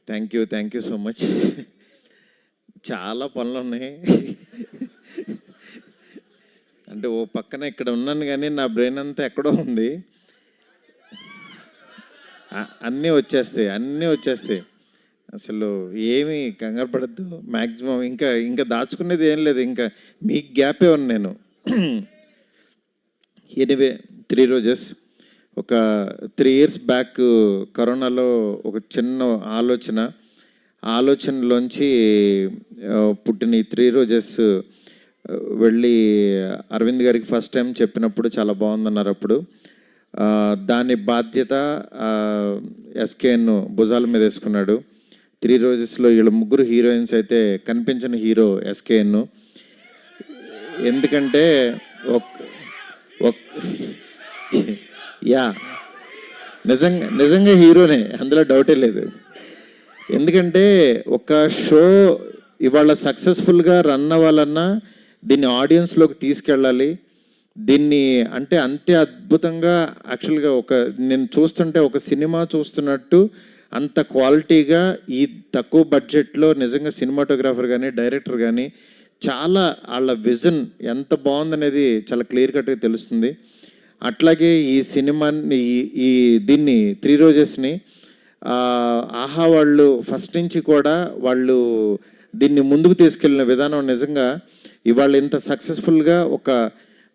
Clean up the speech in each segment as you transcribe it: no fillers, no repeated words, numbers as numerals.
Thank you so much. చాలా పనులు ఉన్నాయి. అంటే ఓ పక్కన ఇక్కడ ఉన్నాను కానీ నా బ్రెయిన్ అంతా ఎక్కడో ఉంది. అన్నీ వచ్చేస్తాయి. అసలు ఏమీ కంగారు పడద్దు. మ్యాక్సిమం ఇంకా దాచుకునేది ఏం లేదు. ఇంకా మీకు గ్యాపే ఉన్నాను నేను. ఎనీవే 3 రోజెస్ ఒక 3 years బ్యాక్ కరోనాలో ఒక చిన్న ఆలోచనలోంచి పుట్టిన ఈ 3 రోజెస్ వెళ్ళి అరవింద్ గారికి ఫస్ట్ టైం చెప్పినప్పుడు చాలా బాగుందన్నారు. అప్పుడు దాని బాధ్యత ఎస్కేఎన్ భుజాల మీద వేసుకున్నాడు. 3 రోజెస్లో వీళ్ళు 3 హీరోయిన్స్ అయితే కనిపించిన హీరో ఎస్కేఎన్. ఎందుకంటే నిజంగా హీరోనే, అందులో డౌటే లేదు. ఎందుకంటే ఒక షో ఇవాళ సక్సెస్ఫుల్గా రన్ అవ్వాలన్నా దీన్ని ఆడియన్స్లోకి తీసుకెళ్ళాలి. దీన్ని అంటే అంతే అద్భుతంగా యాక్చువల్గా నేను చూస్తుంటే ఒక సినిమా చూస్తున్నట్టు అంత క్వాలిటీగా ఈ తక్కువ బడ్జెట్లో నిజంగా సినిమాటోగ్రాఫర్ కానీ డైరెక్టర్ కానీ చాలా వాళ్ళ విజన్ ఎంత బాగుందనేది చాలా క్లియర్ కట్గా తెలుస్తుంది. అట్లాగే ఈ సినిమాని దీన్ని 3 రోజెస్ని ఆహా వాళ్ళు ఫస్ట్ నుంచి కూడా వాళ్ళు దీన్ని ముందుకు తీసుకెళ్ళిన విధానం నిజంగా ఇవాళ ఇంత సక్సెస్ఫుల్గా ఒక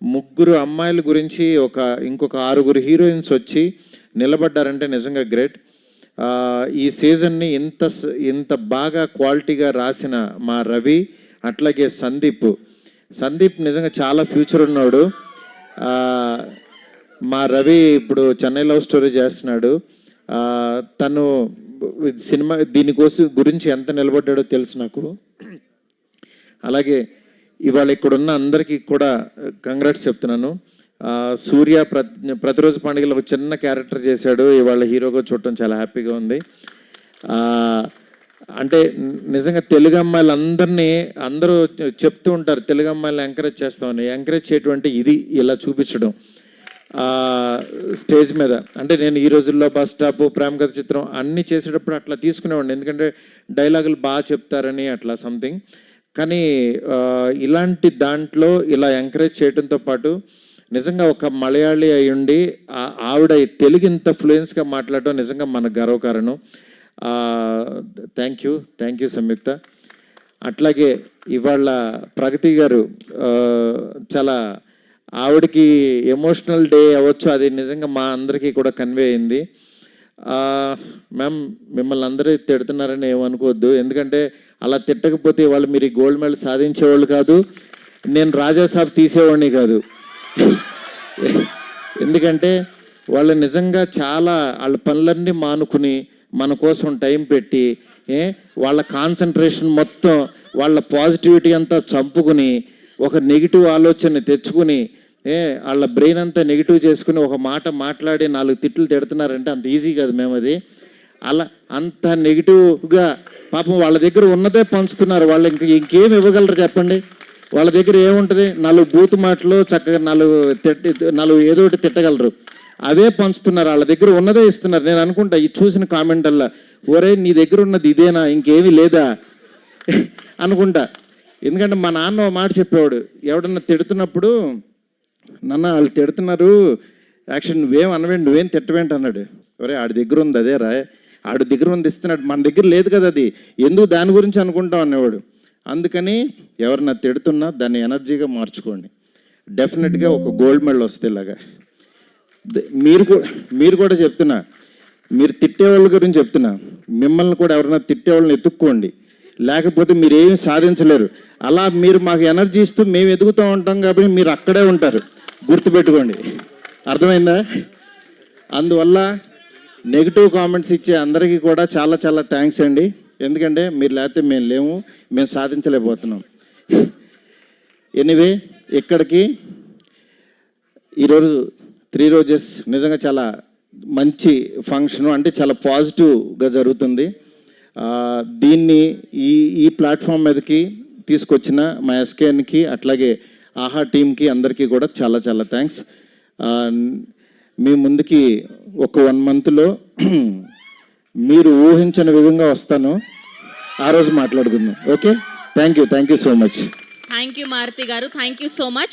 3 అమ్మాయిల గురించి ఇంకొక 6 హీరోయిన్స్ వచ్చి నిలబడ్డారంటే నిజంగా గ్రేట్. ఈ సీజన్ని ఇంత బాగా క్వాలిటీగా రాసిన మా రవి, అట్లాగే సందీప్ నిజంగా చాలా ఫ్యూచర్ ఉన్నాడు. మా రవి ఇప్పుడు చెన్నై లవ్ స్టోరీ చేస్తున్నాడు. తను సినిమా గురించి ఎంత నిలబడ్డాడో తెలుసు నాకు. అలాగే ఇవాళ ఇక్కడున్న అందరికీ కూడా కంగ్రాట్స్ చెప్తున్నాను. సూర్య ప్రతిరోజు పండుగలో ఒక చిన్న క్యారెక్టర్ చేశాడు. ఇవాళ హీరోగా చూడటం చాలా హ్యాపీగా ఉంది. అంటే నిజంగా తెలుగు అమ్మాయిలందరినీ అందరూ చెప్తూ ఉంటారు తెలుగు అమ్మాయిలను ఎంకరేజ్ చేస్తామని. ఎంకరేజ్ చేయటువంటి ఇది ఇలా చూపించడం స్టేజ్ మీద. అంటే నేను ఈ రోజుల్లో బస్ స్టాప్, ప్రేమ కథ చిత్రం అన్నీ చేసేటప్పుడు అట్లా తీసుకునేవాడిని. ఎందుకంటే డైలాగులు బాగా చెప్తారని అట్లా సంథింగ్. కానీ ఇలాంటి దాంట్లో ఇలా ఎంకరేజ్ చేయడంతో పాటు నిజంగా ఒక మలయాళీ అయ్యుండి ఆవిడ తెలుగు ఇంత ఫ్లూయెన్స్గా మాట్లాడటం నిజంగా మన గర్వకారణం. థ్యాంక్ యూ సంయుక్త. అట్లాగే ఇవాళ ప్రగతి గారు చాలా ఆవిడకి ఎమోషనల్ డే అవ్వచ్చు, అది నిజంగా మా అందరికీ కూడా కన్వే అయింది. మ్యామ్ మిమ్మల్ని అందరూ తిడుతున్నారని ఏమనుకోవద్దు. ఎందుకంటే అలా తిట్టకపోతే వాళ్ళు మీరు ఈ గోల్డ్ మెడల్ సాధించేవాళ్ళు కాదు, నేను రాజాసాబ్ తీసేవాడిని కాదు. ఎందుకంటే వాళ్ళు నిజంగా చాలా వాళ్ళ పనులన్నీ మానుకుని మన కోసం టైం పెట్టి వాళ్ళ కాన్సన్ట్రేషన్ మొత్తం వాళ్ళ పాజిటివిటీ అంతా చంపుకుని ఒక నెగిటివ్ ఆలోచనని తెచ్చుకుని వాళ్ళ బ్రెయిన్ అంతా నెగిటివ్ చేసుకుని ఒక మాట మాట్లాడి 4 తిట్లు తిడుతున్నారంటే అంత ఈజీ కాదు మేము. అది అలా అంత నెగిటివ్గా పాపం వాళ్ళ దగ్గర ఉన్నదే పంచుతున్నారు. వాళ్ళు ఇంకేం ఇవ్వగలరు చెప్పండి? వాళ్ళ దగ్గర ఏముంటుంది? 4 బూతు మాటలు, చక్కగా 4 ఏదో ఒకటి తిట్టగలరు, అవే పంచుతున్నారు. వాళ్ళ దగ్గర ఉన్నదే ఇస్తున్నారు. నేను అనుకుంటా ఈ చూసిన కామెంట్ అల్లా, ఒరే నీ దగ్గర ఉన్నది ఇదేనా, ఇంకేమీ లేదా అనుకుంటా. ఎందుకంటే మా నాన్న మాట చెప్పేవాడు, ఎవడన్నా తిడుతున్నప్పుడు, నాన్న వాళ్ళు తిడుతున్నారు యాక్షన్ నువ్వేం అనవేంటి, నువ్వేం తిట్టవేంటి అన్నాడు. ఒరే ఆడి దగ్గర ఉంది అదే రా, ఆడి దగ్గర ఉంది ఇస్తున్నాడు, మన దగ్గర లేదు కదా, అది ఎందుకు దాని గురించి అనుకుంటాం అనేవాడు. అందుకని ఎవరన్నా తిడుతున్నా దాన్ని ఎనర్జీగా మార్చుకోండి, డెఫినెట్గా ఒక గోల్డ్ మెడల్ వస్తే. ఇలాగా మీరు కూడా చెప్తున్నా, మీరు తిట్టేవాళ్ళ గురించి చెప్తున్నా, మిమ్మల్ని కూడా ఎవరైనా తిట్టేవాళ్ళని ఎత్తుక్కోండి, లేకపోతే మీరు ఏమి సాధించలేరు. అలా మీరు మాకు ఎనర్జీ ఇస్తూ మేము ఎదుగుతూ ఉంటాం కాబట్టి మీరు అక్కడే ఉంటారు, గుర్తుపెట్టుకోండి. అర్థమైందా? అందువల్ల నెగిటివ్ కామెంట్స్ ఇచ్చే అందరికీ కూడా చాలా చాలా థ్యాంక్స్ అండి. ఎందుకంటే మీరు లేకపోతే మేము లేము, మేము సాధించలేకపోతున్నాం. ఎనీవే ఇక్కడికి ఈరోజు 3 రోజెస్ నిజంగా చాలా మంచి ఫంక్షను, అంటే చాలా పాజిటివ్గా జరుగుతుంది. దీన్ని ఈ ప్లాట్ఫామ్ మీదకి తీసుకొచ్చిన మా ఎస్కేఎన్కి అట్లాగే ఆహా టీంకి అందరికీ కూడా చాలా చాలా థ్యాంక్స్. మీ ముందుకి ఒక 1 monthలో మీరు ఊహించని విధంగా వస్తాను, ఆ రోజు మాట్లాడుకుందాం. Okay, thank you so much. Thank you Maruti garu, thank you so much.